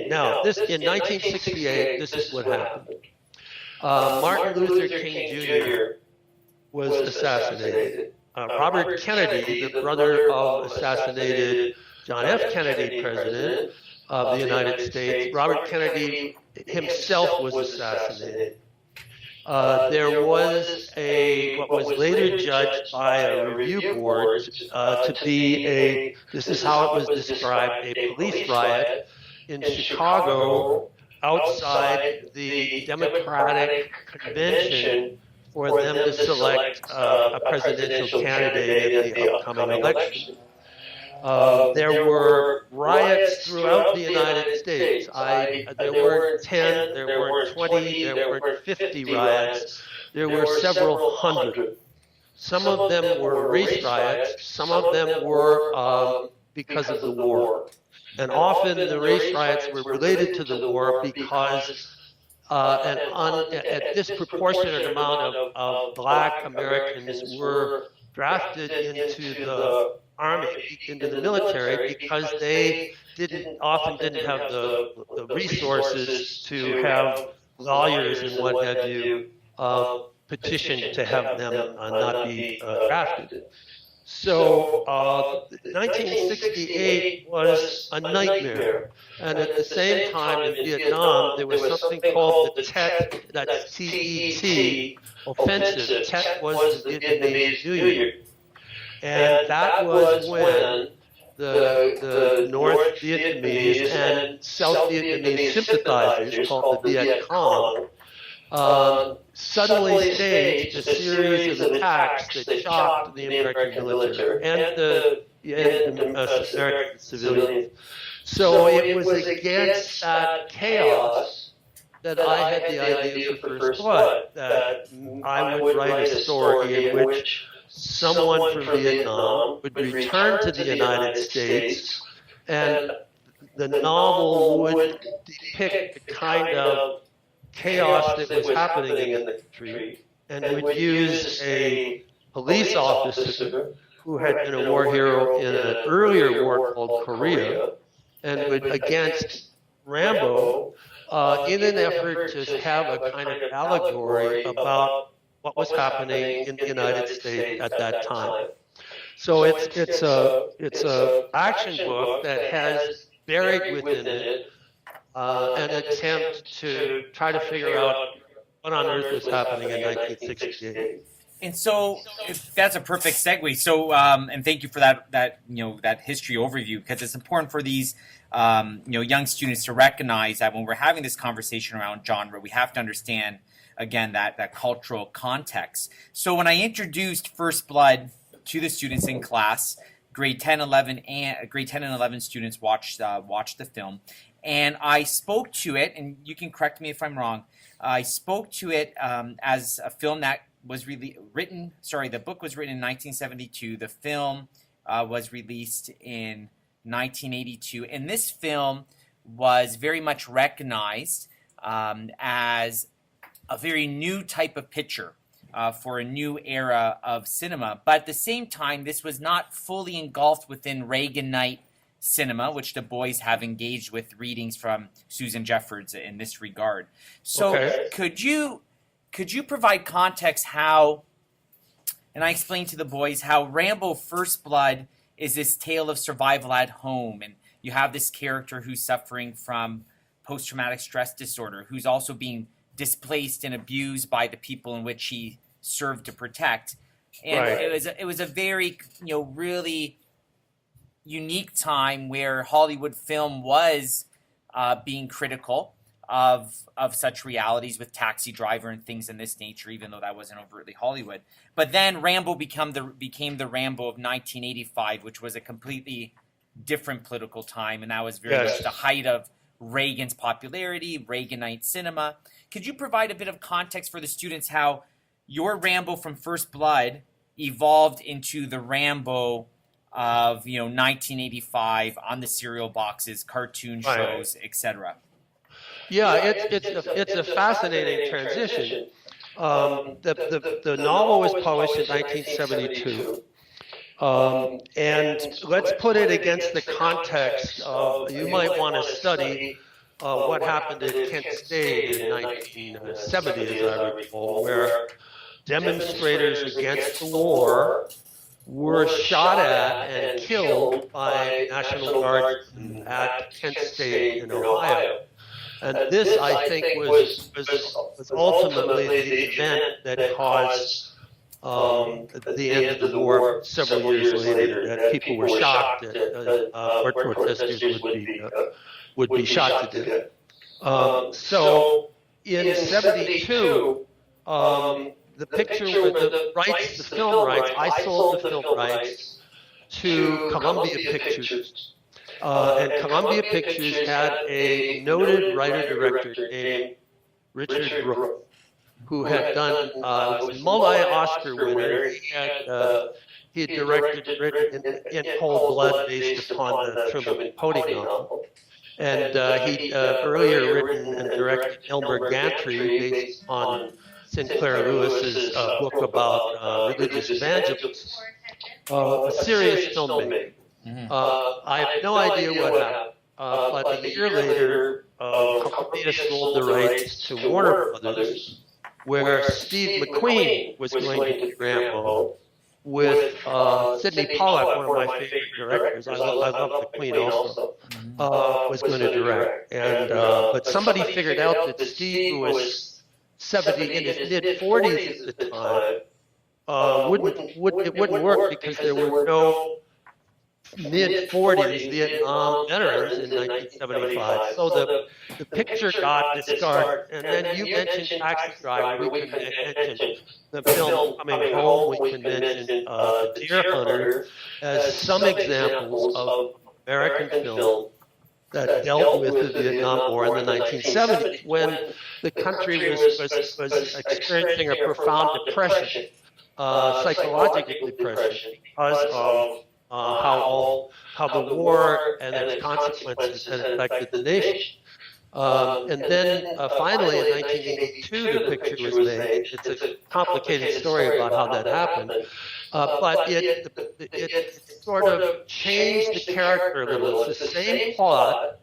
Now, this in 1968, this is what happened. Martin Luther King Jr. was assassinated. Robert Kennedy, the brother of assassinated John F. Kennedy, president of the United States, Robert Kennedy himself was assassinated. There was what was later judged by a review board to be this is how it was described, a police riot in Chicago outside the Democratic convention for them to select a presidential candidate in the upcoming election. There were riots throughout the United States. There weren't 10, there weren't 20, there weren't 50 riots. There were several hundred. Some of them were race riots. Some of them were because of the war. And often the race riots were related to the war because a disproportionate amount of Black Americans were drafted into the army, into the military, because they often didn't have the resources to have lawyers and what have you petition to have them not be drafted. So 1968 was a nightmare. And at the same time in Vietnam, there was something called the Tet, that's T-E-T, offensive. Tet was the Vietnamese New Year. And that was when the North Vietnamese and South Vietnamese sympathizers, called the Viet Cong, suddenly staged a series of attacks that shocked the American military and the American civilians. So it was against that chaos that I had the idea for First Blood, that I would write a story in which someone from Vietnam would return to the United States, and the novel would depict the kind of chaos that was happening in the country, and would use a police officer who had been a war hero in an earlier war called Korea, and would, against Rambo, in an effort to have a kind of allegory about what was happening in the United States at that time. So it's a action book that has buried within it an attempt to try to figure out what on earth was happening in 1968. And so that's a perfect segue. So and thank you for that history overview, because it's important for these young students to recognize that when we're having this conversation around genre, we have to understand, again, that cultural context. So when I introduced First Blood to the students in class, grade 10 and 11 students watched the film, and I spoke to it, and you can correct me if I'm wrong, I spoke to it as a film that was written. The book was written in 1972. The film was released in 1982, and this film was very much recognized as a very new type of picture for a new era of cinema. But at the same time, this was not fully engulfed within Reaganite cinema, which the boys have engaged with readings from Susan Jeffords in this regard. So could you provide context how, and I explained to the boys how Rambo First Blood is this tale of survival at home, and you have this character who's suffering from post-traumatic stress disorder, who's also being displaced and abused by the people in which he served to protect. And it was a very, really unique time where Hollywood film was being critical of such realities with Taxi Driver and things in this nature, even though that wasn't overtly Hollywood. But then Rambo became the Rambo of 1985, which was a completely different political time, and that was very much the height of Reagan's popularity, Reaganite cinema. Could you provide a bit of context for the students how your Rambo from First Blood evolved into the Rambo of 1985 on the cereal boxes, cartoon shows, etc.? Yeah, it's a fascinating transition. The novel was published in 1972. And let's put it against the context of, you might want to study what happened at Kent State in 1970, as I recall, where demonstrators against the war were shot at and killed by National Guardsmen at Kent State in Ohio. And this, I think, was ultimately the event that caused the end of the war several years later. That people were shocked that war protesters would be shot to death. So in '72, the picture with the rights, the film rights, I sold the film rights to Columbia Pictures. And Columbia Pictures had a noted writer-director named Richard Rook, who had done, was a multi-Oscar winner. He had directed, written in Cold Blood based upon the Truman Capote novel. And he'd earlier written and directed Elmer Gantry based on Sinclair Lewis's book about religious evangelism, a serious filmmaker. I have no idea what happened, but a year later, Columbia sold the rights to Warner Brothers, where Steve McQueen was going to do Rambo with Sidney Pollack, one of my favorite directors. I love McQueen also, was going to direct. And but somebody figured out that Steve, who was 70 in his mid-40s at the time, it wouldn't work because there were no mid-40s Vietnam veterans in 1975. So the picture got discarded. And then you mentioned Taxi Driver. We can mention the film Coming Home. We can mention The Deer Hunter as some examples of American film that dealt with the Vietnam War in the 1970s, when the country was experiencing a profound depression, psychological depression, because of how the war and its consequences had affected the nation. And then finally in 1982 the picture was made. It's a complicated story about how that happened, but it sort of changed the character a little. It's the same plot,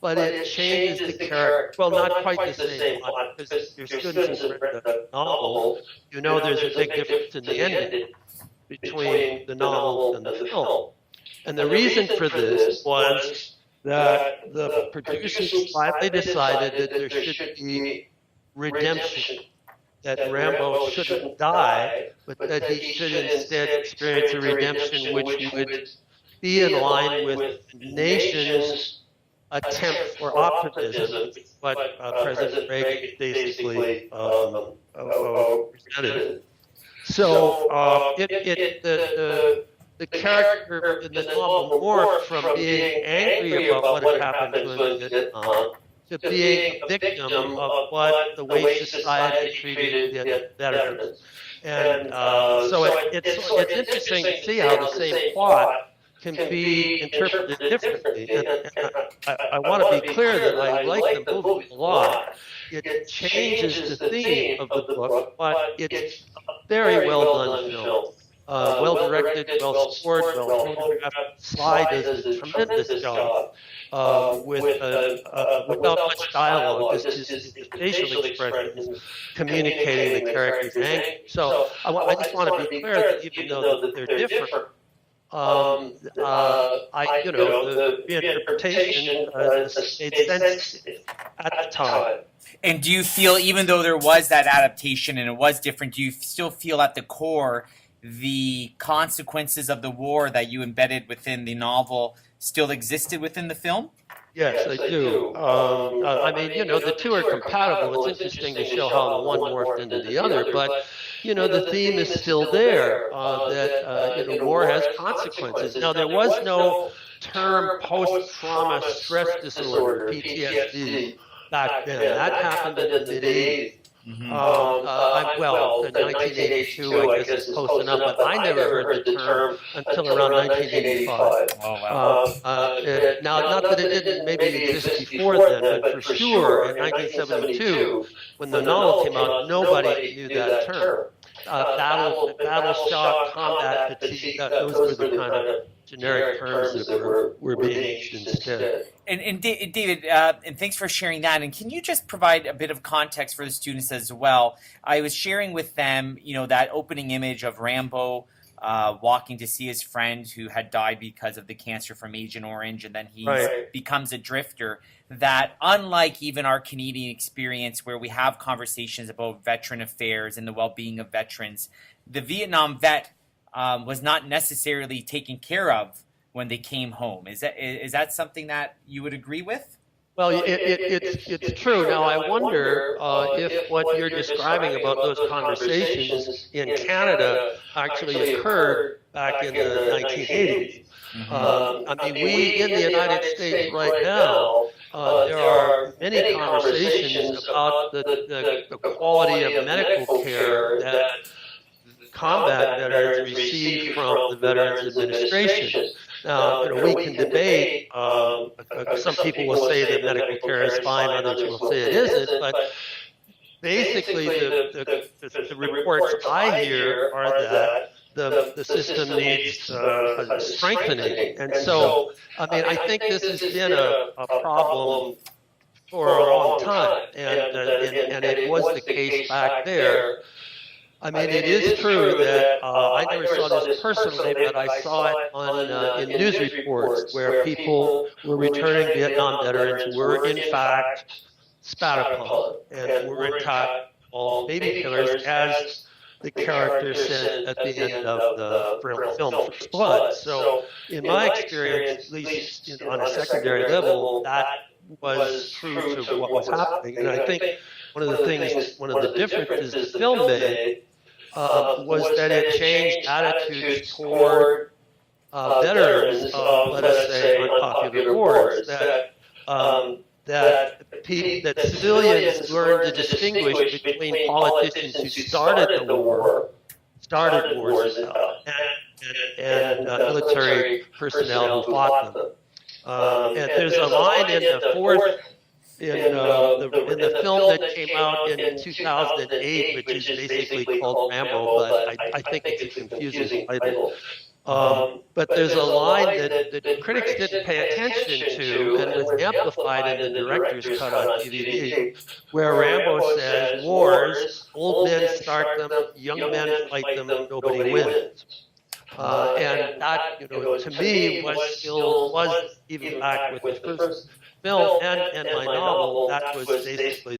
but it changes the character. Well, not quite the same plot, because your students have read the novel, you know there's a big difference in the ending between the novel and the film. And the reason for this was that the producers finally decided that there should be redemption, that Rambo shouldn't die, but that he should instead experience a redemption which would be in line with the nation's attempt for optimism, what President Reagan basically presented. So the character in the novel morphed from being angry about what had happened to him in Vietnam to being a victim of the way society treated the veterans. And so it's interesting to see how the same plot can be interpreted differently. And I want to be clear that I like the movie a lot. It changes the theme of the book, but it's a very well done film. Well directed, well scored, well photographed. Sly does a tremendous job without much dialogue, just his facial expressions communicating the character's anger. So I just want to be clear that even though they're different, the reinterpretation made sense at the time. And do you feel, even though there was that adaptation and it was different, do you still feel at the core the consequences of the war that you embedded within the novel still existed within the film? Yes, I do. I mean, the two are compatible. It's interesting to show how the one morphed into the other, but, the theme is still there, that, war has consequences. Now, there was no term post-trauma stress disorder, PTSD, back then. That happened in the mid-'80s. In 1982, I guess is close enough, but I never heard the term until around 1985. Oh, wow. Now, not that it didn't maybe exist before then, but for sure, in 1972, when the novel came out, nobody knew that term. Battle shock, combat fatigue, those were the kind of generic terms that were being used instead. And David, and thanks for sharing that. And can you just provide a bit of context for the students as well? I was sharing with them, that opening image of Rambo walking to see his friend who had died because of the cancer from Agent Orange, and then he becomes a drifter. That unlike even our Canadian experience where we have conversations about veteran affairs and the well-being of veterans, the Vietnam vet was not necessarily taken care of when they came home. Is that something that you would agree with? Well, it's true. Now, I wonder if what you're describing about those conversations in Canada actually occurred back in the 1980s. I mean, we in the United States right now, there are many conversations about the quality of medical care that combat veterans receive from the Veterans Administration. Now, we can debate. Some people will say that medical care is fine, others will say it isn't. But basically, the reports I hear are that the system needs strengthening. And so, I mean, I think this has been a problem for a long time, and it was the case back there. I mean, it is true that I never saw this personally, but I saw it in news reports where people were returning Vietnam veterans were in fact spat upon and were in fact all baby killers, as the character said at the end of the film First Blood. So, in my experience, at least on a secondary level, that was true to what was happening. And I think one of the differences the film made was that it changed attitudes toward veterans of, let us say, unpopular wars. That civilians learned to distinguish between politicians who started wars, and military personnel who fought them. And there's a line in the fourth. In the film that came out in 2008, which is basically called Rambo, but I think it's a confusing title. But there's a line that the critics didn't pay attention to and was amplified in the director's cut on DVD, where Rambo says, "Wars, old men start them, young men fight them, nobody wins." And that, to me, was even back with the first film and my novel, that was basically.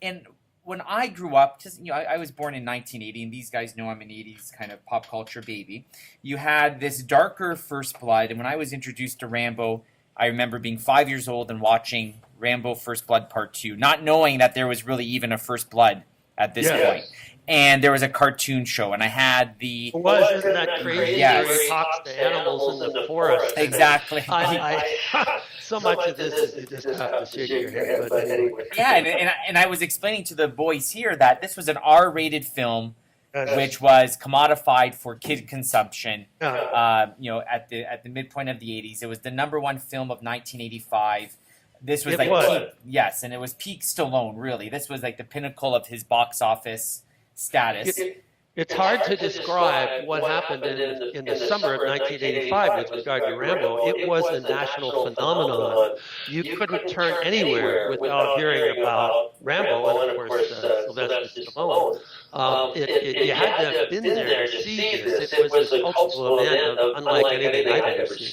And when I grew up, because I was born in 1980, and these guys know I'm an 80s kind of pop culture baby. You had this darker First Blood, and when I was introduced to Rambo, I remember being 5 years old and watching Rambo First Blood Part 2, not knowing that there was really even a First Blood at this point. And there was a cartoon show, and I had the... Isn't that crazy? Yes. Where he talks to animals in the forest. Exactly. So much of this is you just have to shake your head. But anyway. Yeah, and I was explaining to the boys here that this was an R-rated film, which was commodified for kid consumption. At the midpoint of the 80s, it was the #1 film of 1985. This was peak, yes, and it was peak Stallone. Really, this was like the pinnacle of his box office status. It's hard to describe what happened in the summer of 1985 with regard to Rambo. It was a national phenomenon. You couldn't turn anywhere without hearing about Rambo and, of course, Sylvester Stallone. You had to have been there to see this. It was a cultural event unlike anything I've ever seen.